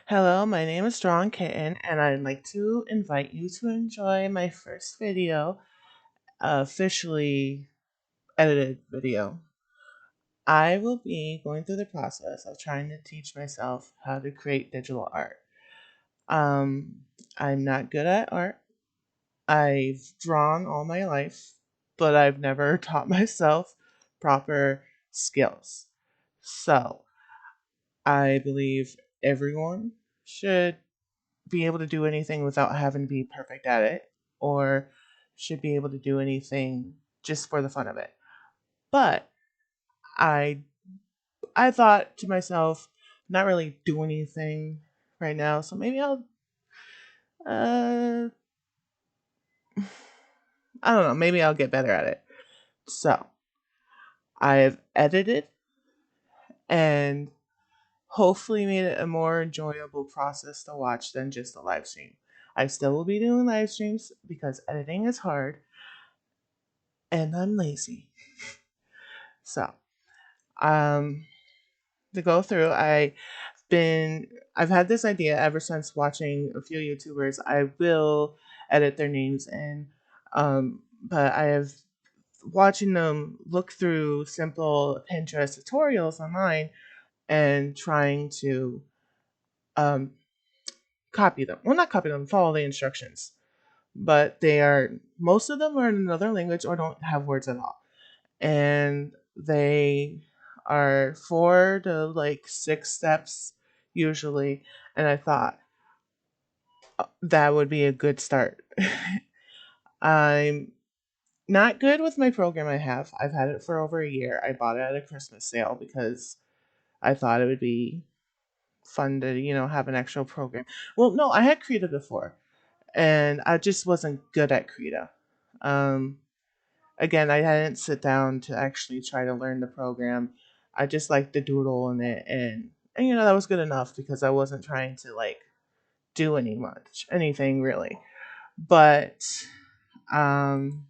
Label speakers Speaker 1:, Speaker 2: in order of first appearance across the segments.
Speaker 1: Hello, my name is DrawnKitten, and I'd like to invite you to enjoy my first video, officially edited video. I will be going through the process of trying to teach myself how to create digital art. Um, I'm not good at art. I've drawn all my life, but I've never taught myself proper skills. So, I believe everyone should be able to do anything without having to be perfect at it, or should be able to do anything just for the fun of it. But I I thought to myself, not really doing anything right now, so maybe I'll uh I don't know, maybe I'll get better at it. So I've edited and hopefully made it a more enjoyable process to watch than just a live stream. I still will be doing live streams because editing is hard and I'm lazy. So um to go through. Been I've had this idea ever since watching a few YouTubers. I will edit their names in, but I have watching them look through simple Pinterest tutorials online and trying to um, copy them. Well, not copy them, follow the instructions. But most of them are in another language or don't have words at all. And they are 4 to 6 steps usually. And I thought that would be a good start. I'm not good with my program I have. I've had it for over a year. I bought it at a Christmas sale because I thought it would be fun to, have an actual program. Well, no, I had Krita before, and I just wasn't good at Krita. Um, Again, I didn't sit down to actually try to learn the program. I just liked the doodle in it, and that was good enough because I wasn't trying to like do anything really. But um,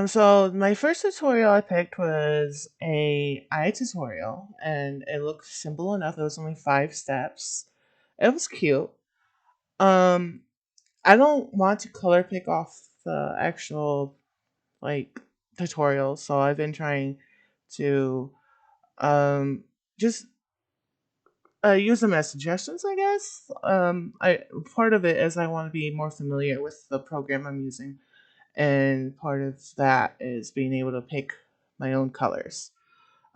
Speaker 1: so my first tutorial I picked was a eye tutorial, and it looked simple enough. It was only 5 steps. It was cute. Um, I don't want to color pick off the actual like tutorials, so I've been trying to just use them as suggestions, I guess. I Part of it is I want to be more familiar with the program I'm using, and part of that is being able to pick my own colors.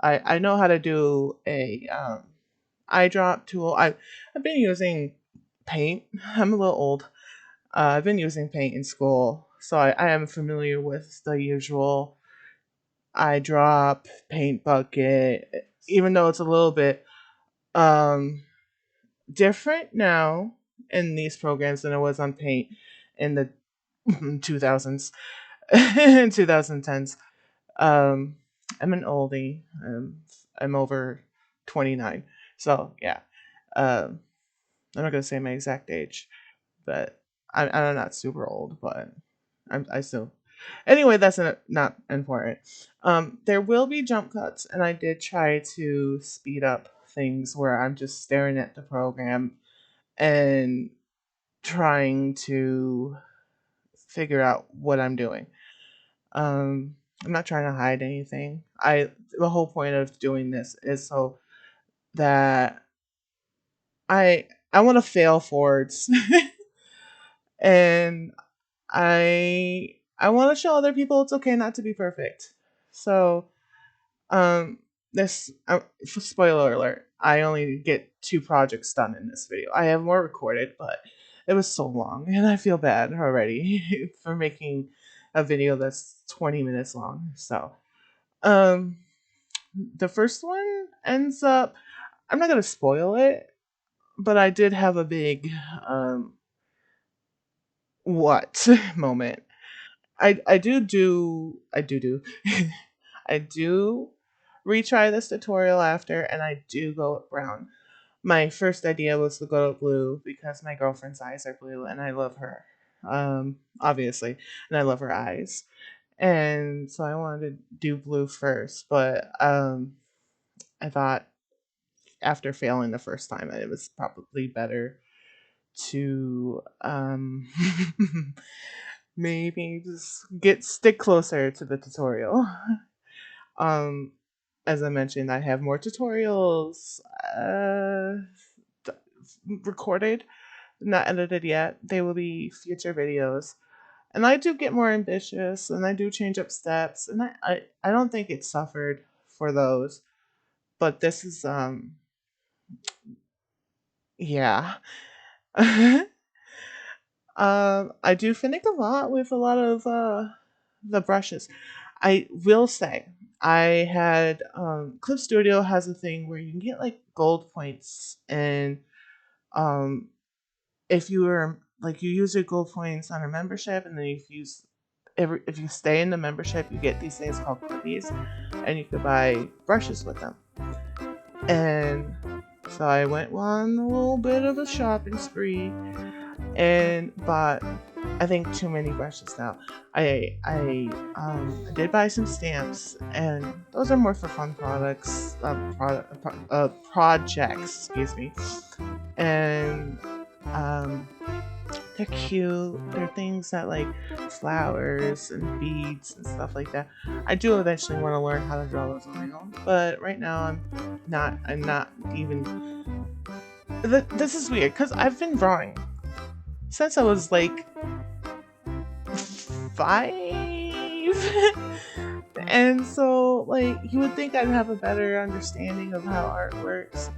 Speaker 1: I know how to do a eyedrop tool. I've been using paint. I'm a little old. I've been using paint in school, so I am familiar with the usual eyedrop, paint bucket, even though it's a little bit um, different now in these programs than it was on paint in the 2000s and 2010s. Um, I'm an oldie. I'm over 29. So, yeah. Um, I'm not going to say my exact age, but I'm not super old, but I still. Anyway, that's not important. There will be jump cuts, and I did try to speed up things where I'm just staring at the program and trying to figure out what I'm doing. I'm not trying to hide anything. The whole point of doing this is so that I want to fail forwards, and I want to show other people it's okay not to be perfect. So um, this spoiler alert. I only get 2 projects done in this video. I have more recorded, but it was so long, and I feel bad already for making a video that's 20 minutes long. So um, the first one ends up. I'm not gonna spoil it, but I did have a big what moment. I do I do retry this tutorial after, and I do go with brown. My first idea was to go with blue because my girlfriend's eyes are blue, and I love her, obviously, and I love her eyes, and so I wanted to do blue first. But I thought after failing the first time, it was probably better to maybe just stick closer to the tutorial. um as I mentioned, I have more tutorials recorded, not edited yet. They will be future videos. And I do get more ambitious and I do change up steps, and I don't think it suffered for those. But this is yeah. I do finick a lot with a lot of the brushes. I will say I had Clip Studio has a thing where you can get like gold points, and um if you were like you use your gold points on a membership, and then if you stay in the membership, you get these things called clippies, and you could buy brushes with them. And so I went on a little bit of a shopping spree and bought, I think, too many brushes now. I did buy some stamps, and those are more for fun projects. Excuse me. And um, they're cute. They're things that like flowers and beads and stuff like that. I do eventually want to learn how to draw those on my own, but right now not. I'm not even. This is weird because I've been drawing since I was like 5. And so like you would think I'd have a better understanding of how art works.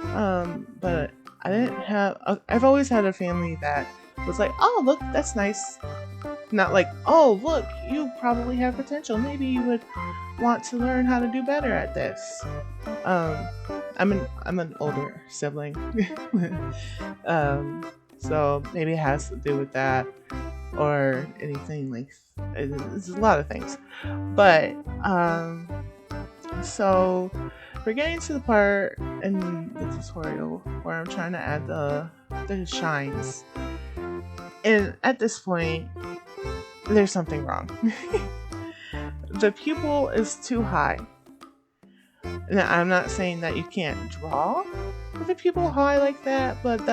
Speaker 1: But I didn't have I've always had a family that was like, "Oh, look, that's nice." Not like, "Oh, look, you probably have potential. Maybe you would want to learn how to do better at this." Um I'm an older sibling. So maybe it has to do with that, or anything like it's a lot of things. But so we're getting to the part in the tutorial where I'm trying to add the shines, and at this point there's something wrong. The pupil is too high. Now, I'm not saying that you can't draw with a pupil high like that, but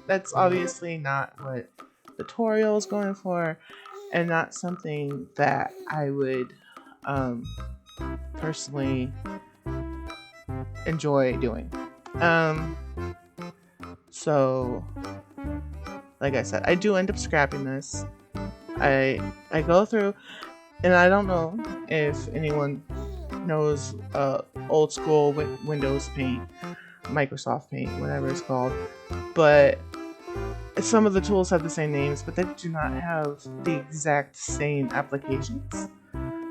Speaker 1: that's obviously not what the tutorial is going for, and not something that I would personally enjoy doing. Um, so, like I said, I do end up scrapping this. I go through, and I don't know if anyone knows old school Windows Paint, Microsoft Paint, whatever it's called, but some of the tools have the same names, but they do not have the exact same applications.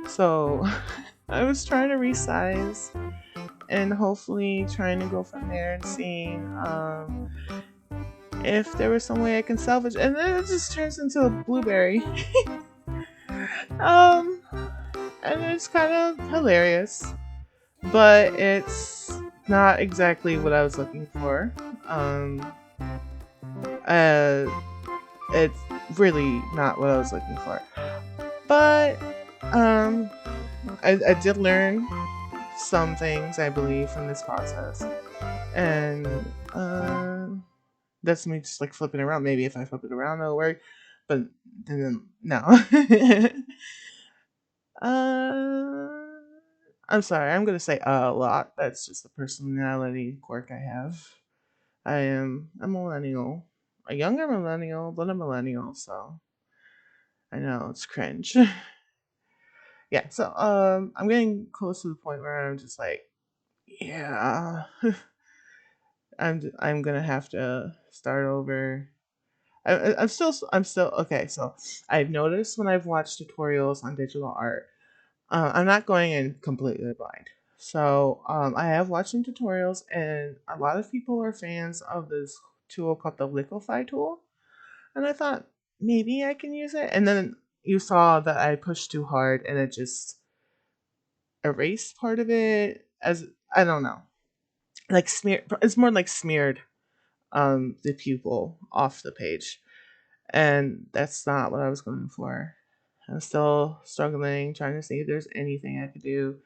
Speaker 1: So I was trying to resize and hopefully trying to go from there and seeing if there was some way I can salvage, and then it just turns into a blueberry. um, and it's kind of hilarious, but it's not exactly what I was looking for. Uh, it's really not what I was looking for. But I did learn some things, I believe, from this process, and that's me just like flipping around. Maybe if I flip it around, it'll work. But then no. uh, I'm sorry. I'm gonna say a lot. That's just a personality quirk I have. I am a millennial, a younger millennial, but a millennial. So I know it's cringe. Yeah. So I'm getting close to the point where I'm just like, yeah, I'm gonna have to start over. I'm still okay. So I've noticed when I've watched tutorials on digital art, I'm not going in completely blind. So I have watched some tutorials, and a lot of people are fans of this tool called the Liquify tool, and I thought maybe I can use it. And then you saw that I pushed too hard, and it just erased part of it. As I don't know, like smear. It's more like smeared the pupil off the page, and that's not what I was going for. I'm still struggling, trying to see if there's anything I could do.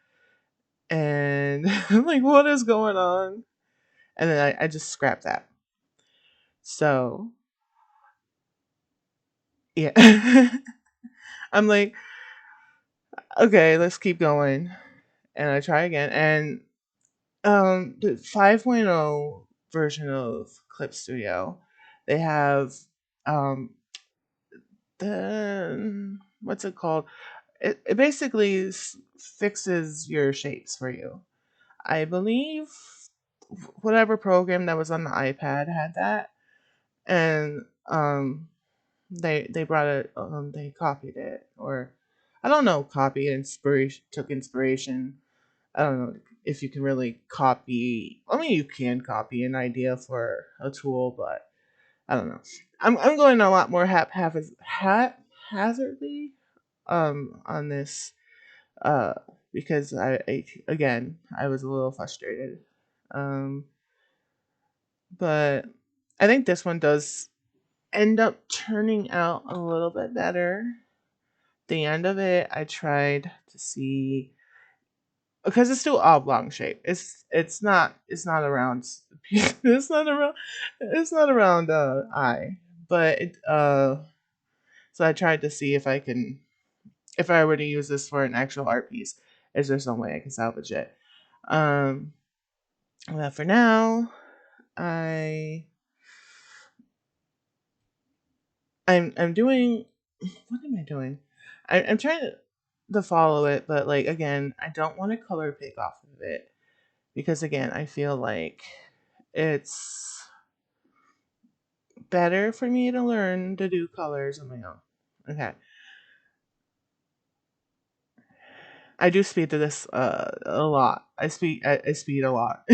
Speaker 1: And I'm like, what is going on? and then I just scrapped that. So yeah, I'm like, okay, let's keep going, and I try again, and the 5.0 version of Clip Studio, they have um the what's it called? It basically fixes your shapes for you. I believe whatever program that was on the iPad had that, and they brought it, they copied it, or I don't know, copied inspiration, took inspiration. I don't know if you can really copy. I mean, you can copy an idea for a tool, but I don't know. I'm going a lot more haphazardly on this uh because I again I was a little frustrated. Um but I think this one does end up turning out a little bit better. The end of it, I tried to see, because it's still oblong shape. It's not around it's not around eye, but so I tried to see if I can, if I were to use this for an actual art piece, is there some way I can salvage it? Um, but for now, I I'm doing, what am I doing? I'm trying to follow it, but like again, I don't want to color pick off of it because again, I feel like it's better for me to learn to do colors on my own. Okay. I do speed to this a lot. I speed a lot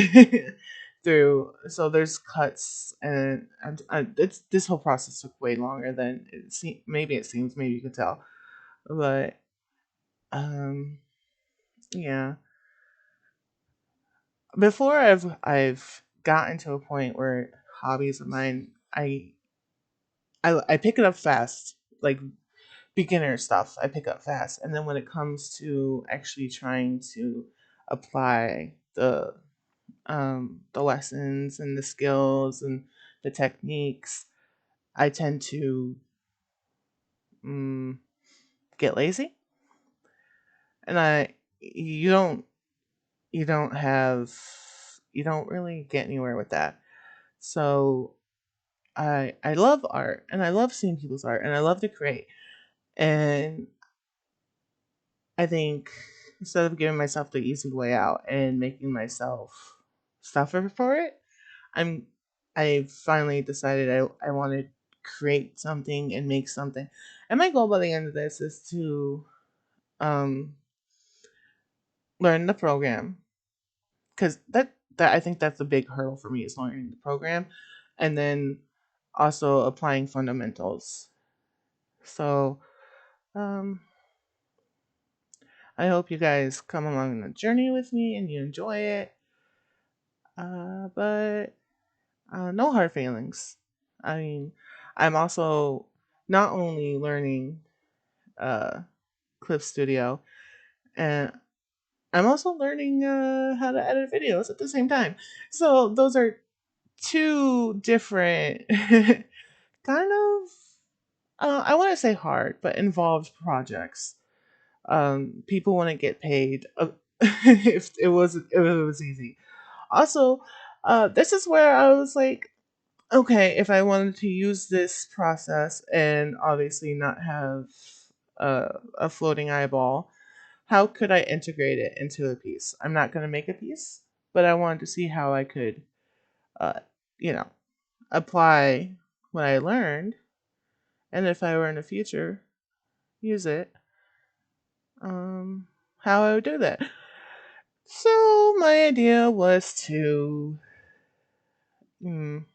Speaker 1: through. So there's cuts, and it's, this whole process took way longer than maybe it seems. Maybe you can tell, but um, yeah. Before I've gotten to a point where hobbies of mine, I pick it up fast, like beginner stuff. I pick up fast, and then when it comes to actually trying to apply the lessons and the skills and the techniques, I tend to get lazy, and you don't have you don't really get anywhere with that. So I love art, and I love seeing people's art, and I love to create, and I think instead of giving myself the easy way out and making myself suffer for it, I'm I finally decided I want to create something and make something. And my goal by the end of this is to um learn the program, cuz that I think that's a big hurdle for me, is learning the program and then also applying fundamentals. So, um I hope you guys come along the journey with me and you enjoy it. But no hard feelings. I mean, I'm also not only learning uh, Clip Studio, and I'm also learning how to edit videos at the same time. So those are two different kind of, I want to say hard, but involved projects. People want to get paid if it was easy. Also, this is where I was like, okay, if I wanted to use this process and obviously not have a floating eyeball, how could I integrate it into a piece? I'm not going to make a piece, but I wanted to see how I could, uh, you know, apply what I learned, and if I were in the future, use it, um, how I would do that. So my idea was to, mm,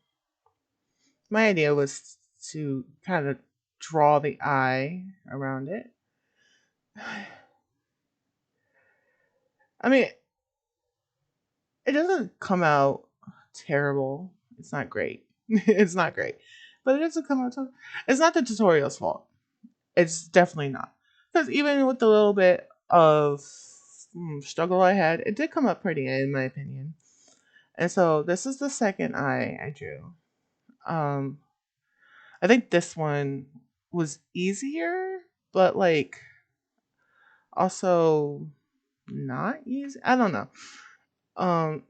Speaker 1: my idea was to kind of draw the eye around it. I mean, it doesn't come out terrible. It's not great. It's not great, but it doesn't come out. It's not the tutorial's fault. It's definitely not, because even with the little bit of struggle I had, it did come up pretty, in my opinion. And so this is the second eye I drew. Um, I think this one was easier, but like also not easy. I don't know.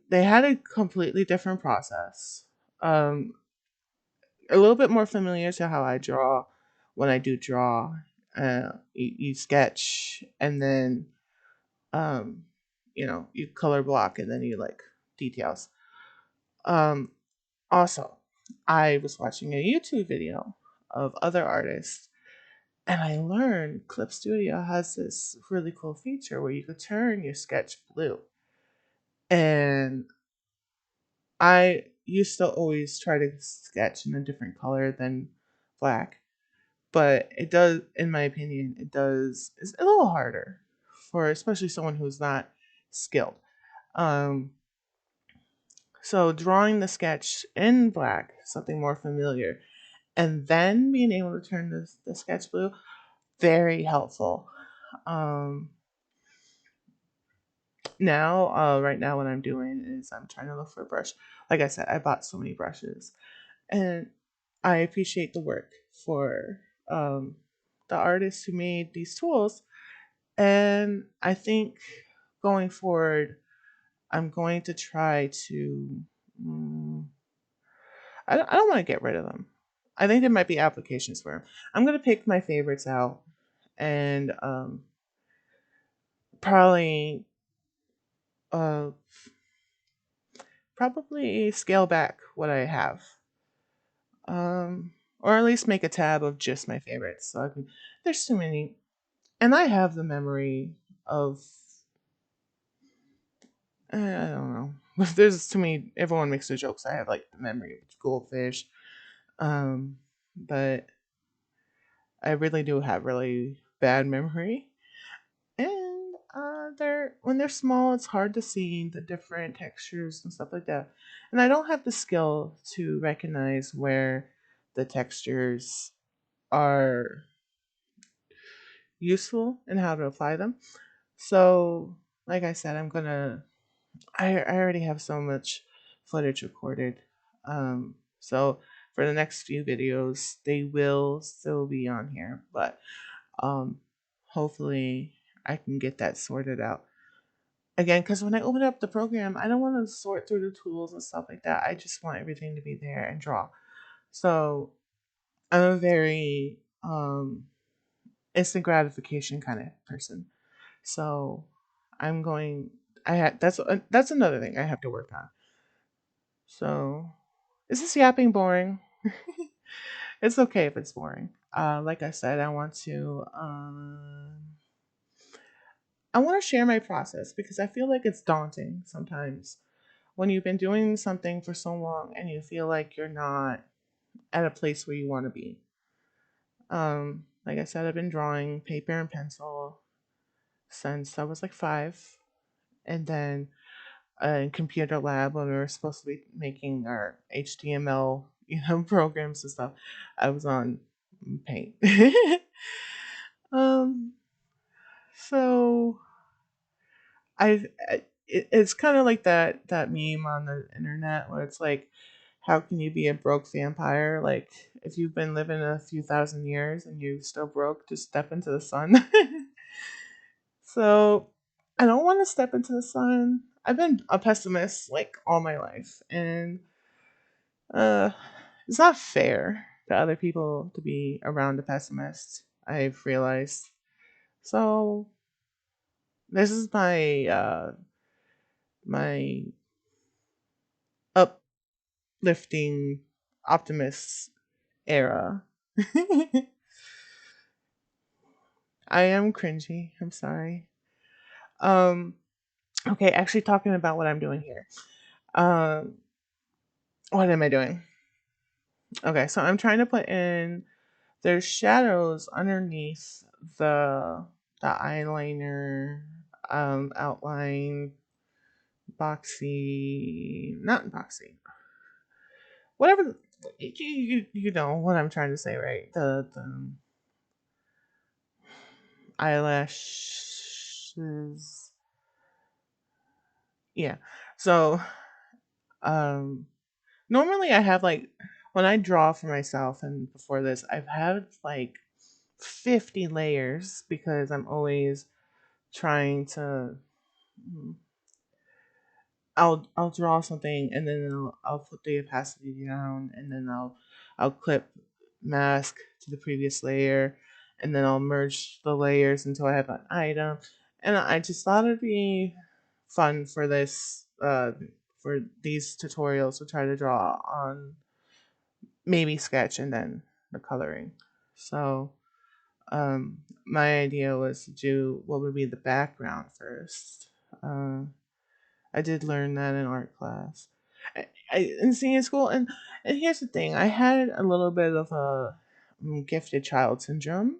Speaker 1: They had a completely different process. Um, a little bit more familiar to how I draw when I do draw. You sketch and then um, you color block and then you like details. Um, Also, I was watching a YouTube video of other artists and I learned Clip Studio has this really cool feature where you could turn your sketch blue. And I used to always try to sketch in a different color than black, but it does, in my opinion, it's a little harder for especially someone who's not skilled. Um, so drawing the sketch in black, something more familiar, and then being able to turn the sketch blue, very helpful. Um, Now, right now, what I'm doing is I'm trying to look for a brush. Like I said, I bought so many brushes, and I appreciate the work for um, the artists who made these tools. And I think going forward, I'm going to try to. Mm, I don't want to get rid of them. I think there might be applications for them. I'm going to pick my favorites out and probably uh, probably scale back what I have, or at least make a tab of just my favorites. So I can. There's too many, and I have the memory of. I don't know. There's too many. Everyone makes the jokes. I have like the memory of goldfish, um, but I really do have really bad memory. And they're when they're small, it's hard to see the different textures and stuff like that. And I don't have the skill to recognize where the textures are useful and how to apply them. So, like I said, I already have so much footage recorded. So for the next few videos, they will still be on here, but um, hopefully I can get that sorted out. Again, because when I open up the program, I don't want to sort through the tools and stuff like that. I just want everything to be there and draw. So I'm a very instant gratification kind of person. So I'm going. That's another thing I have to work on. So is this yapping boring? It's okay if it's boring. Like I said, I want to share my process because I feel like it's daunting sometimes when you've been doing something for so long and you feel like you're not at a place where you want to be. Like I said, I've been drawing paper and pencil since I was like 5, and then in computer lab when we were supposed to be making our HTML, programs and stuff, I was on Paint. um, so it's kind of like that meme on the internet where it's like, how can you be a broke vampire? Like, if you've been living a few thousand years and you still broke, just step into the sun. So I don't want to step into the sun. I've been a pessimist like all my life, and uh, it's not fair to other people to be around a pessimist. I've realized. So this is my uplifting optimist era. I am cringy. I'm sorry. Um. Okay, actually talking about what I'm doing here. Um. What am I doing? Okay, so I'm trying to put in. There's shadows underneath the eyeliner outline boxy, not boxy, whatever. You know what I'm trying to say, right? The eyelashes, yeah. So Um, Normally I have like when I draw for myself and before this, I've had like 50 layers because I'm always trying to mm, I'll draw something and then I'll put the opacity down and then I'll clip mask to the previous layer and then I'll merge the layers until I have an item. And I just thought it'd be fun for this for these tutorials to try to draw on maybe sketch and then the coloring. So my idea was to do what would be the background first. I did learn that in art class. In senior school, and here's the thing: I had a little bit of a gifted child syndrome.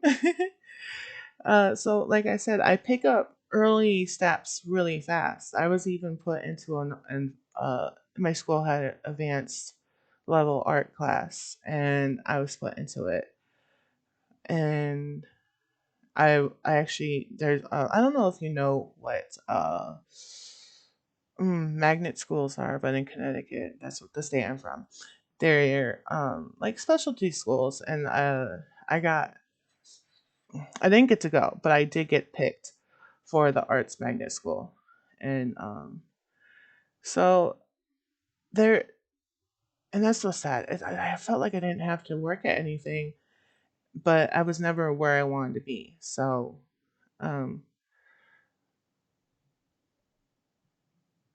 Speaker 1: So, like I said, I pick up early steps really fast. I was even put into my school had an advanced level art class, and I was put into it. And I actually there's I don't know if you know what magnet schools are, but in Connecticut, that's what the state I'm from. They're like specialty schools, and I didn't get to go, but I did get picked for the arts magnet school, and so there, and that's so sad. I felt like I didn't have to work at anything, but I was never where I wanted to be. So um,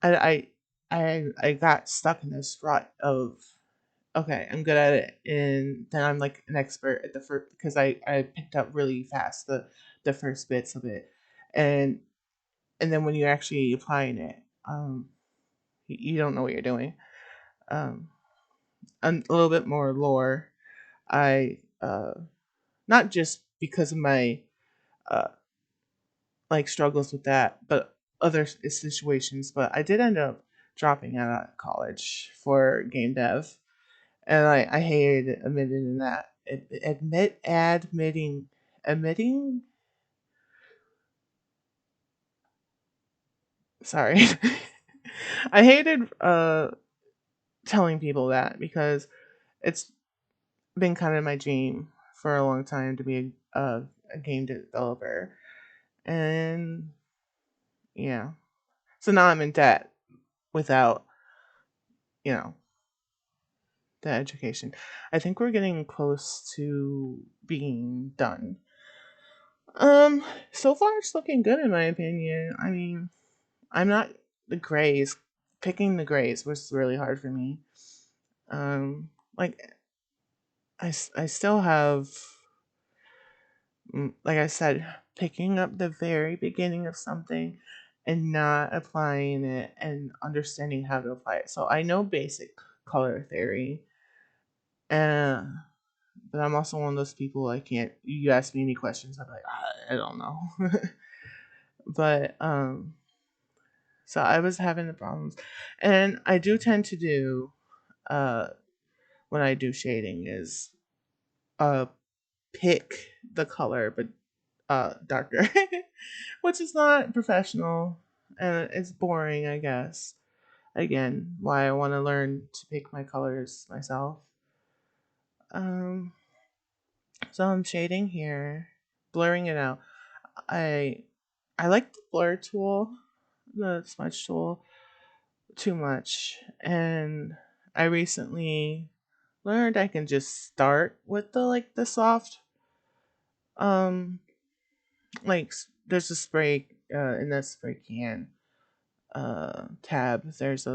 Speaker 1: I I got stuck in this rut of okay, I'm good at it, and then I'm like an expert at the first because I picked up really fast the first bits of it, and then when you're actually applying it, you don't know what you're doing. Um, and a little bit more lore. I not just because of my uh like struggles with that, but other situations. But I did end up dropping out of college for game dev, and I hated admitting that. Admitting. Sorry, I hated telling people that because it's been kind of my dream for a long time to be a game developer, and yeah, so now I'm in debt without you know the education. I think we're getting close to being done. Um, so far it's looking good in my opinion. I mean, I'm not the grays. Picking the grays was really hard for me. Like I still have, like I said, picking up the very beginning of something and not applying it and understanding how to apply it. So I know basic color theory, and but I'm also one of those people I can't. You ask me any questions, I'm like I don't know. But so I was having the problems, and I do tend to do uh when I do shading is uh pick the color but darker, which is not professional and it's boring, I guess. Again, why I want to learn to pick my colors myself. Um, so I'm shading here, blurring it out. I I like the blur tool, the smudge tool, too much, and I recently learned I can just start with the soft um there's a spray in that spray can tab. There's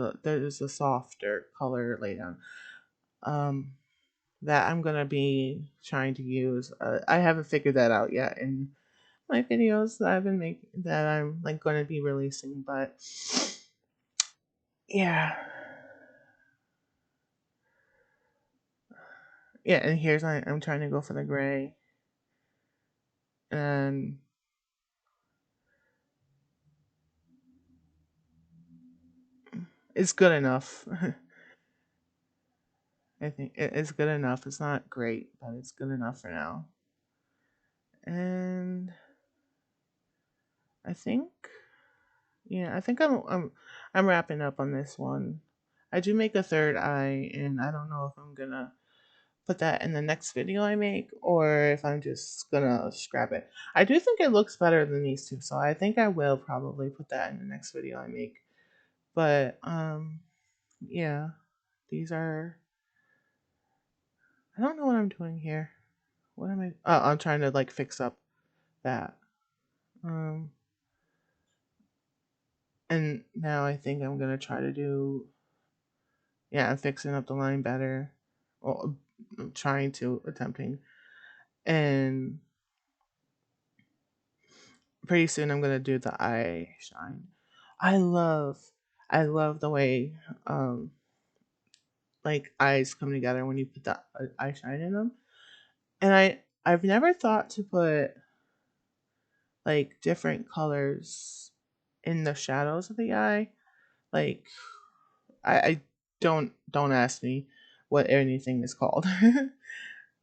Speaker 1: a softer color laydown um that I'm gonna be trying to use. I haven't figured that out yet in my videos that I've been making that I'm like gonna be releasing, but yeah. Yeah, and here's I'm trying to go for the gray, and it's good enough. I think it's good enough. It's not great, but it's good enough for now. And I think, yeah, I think I'm wrapping up on this one. I do make a third eye, and I don't know if I'm gonna put that in the next video I make or if I'm just gonna scrap it. I do think it looks better than these two, so I think I will probably put that in the next video I make. But yeah, these are, I don't know what I'm doing here. What am I? Oh, I'm trying to like fix up that. Um, and now I think I'm gonna try to do, yeah, I'm fixing up the line better. Well, I'm trying to, attempting. And pretty soon I'm gonna do the eye shine. I love, I love the way like eyes come together when you put the eye shine in them. And I've never thought to put like different colors in the shadows of the eye. Like I don't ask me what anything is called.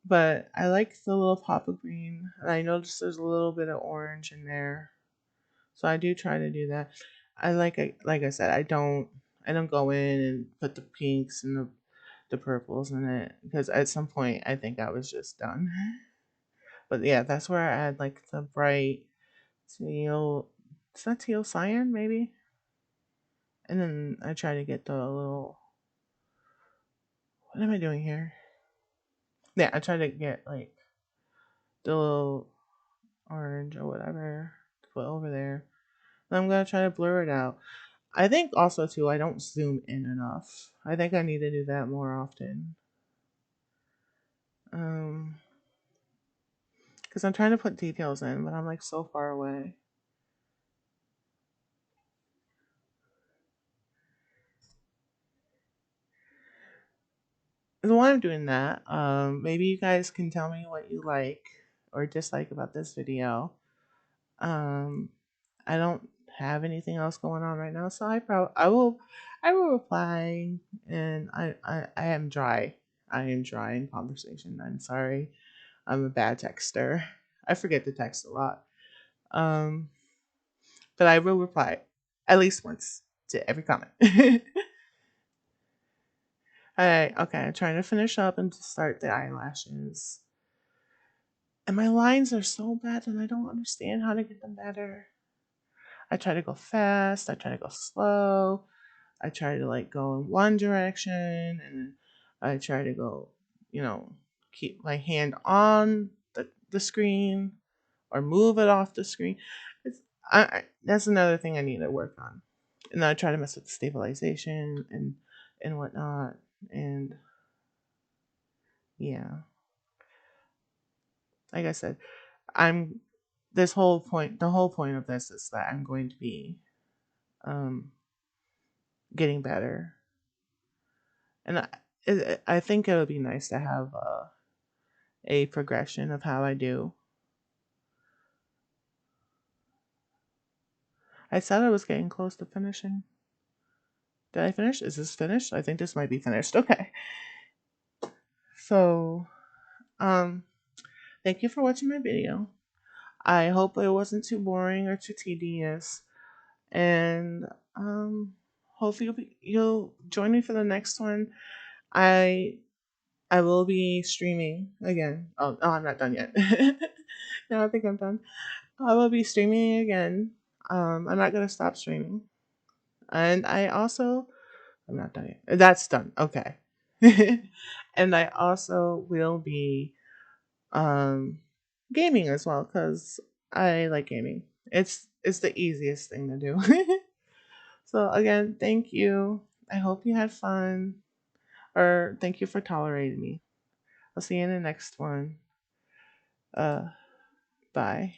Speaker 1: But I like the little pop of green, and I noticed there's a little bit of orange in there. So I do try to do that. Like I said, I don't go in and put the pinks and the purples in it because at some point I think I was just done. But yeah, that's where I add like the bright teal. Is that teal cyan maybe? And then I try to get the little. What am I doing here? Yeah, I try to get like the little orange or whatever to put over there. And I'm gonna try to blur it out. I think also too I don't zoom in enough. I think I need to do that more often. Um, because I'm trying to put details in, but I'm like so far away. So while I'm doing that, maybe you guys can tell me what you like or dislike about this video. Um, I don't have anything else going on right now, so I will reply, and I am dry. I am dry in conversation. I'm sorry. I'm a bad texter. I forget to text a lot. Um, but I will reply at least once to every comment. Alright, okay, I'm trying to finish up and to start the eyelashes. And my lines are so bad and I don't understand how to get them better. I try to go fast, I try to go slow, I try to like go in one direction, and I try to go, keep my hand on the screen or move it off the screen. It's, that's another thing I need to work on. And I try to mess with stabilization and whatnot. And yeah, like I said, I'm the whole point of this is that I'm going to be um, getting better, and I think it would be nice to have a progression of how I do. I said I was getting close to finishing. Did I finish? Is this finished? I think this might be finished. Okay. So, um, thank you for watching my video. I hope it wasn't too boring or too tedious. And hopefully you'll join me for the next one. I I will be streaming again. Oh, no, I'm not done yet. No, I think I'm done. I will be streaming again. I'm not gonna stop streaming. And I'm not done yet. That's done. Okay. And I also will be um gaming as well because I like gaming. It's the easiest thing to do. So again, thank you. I hope you had fun. Or thank you for tolerating me. I'll see you in the next one. Uh, bye.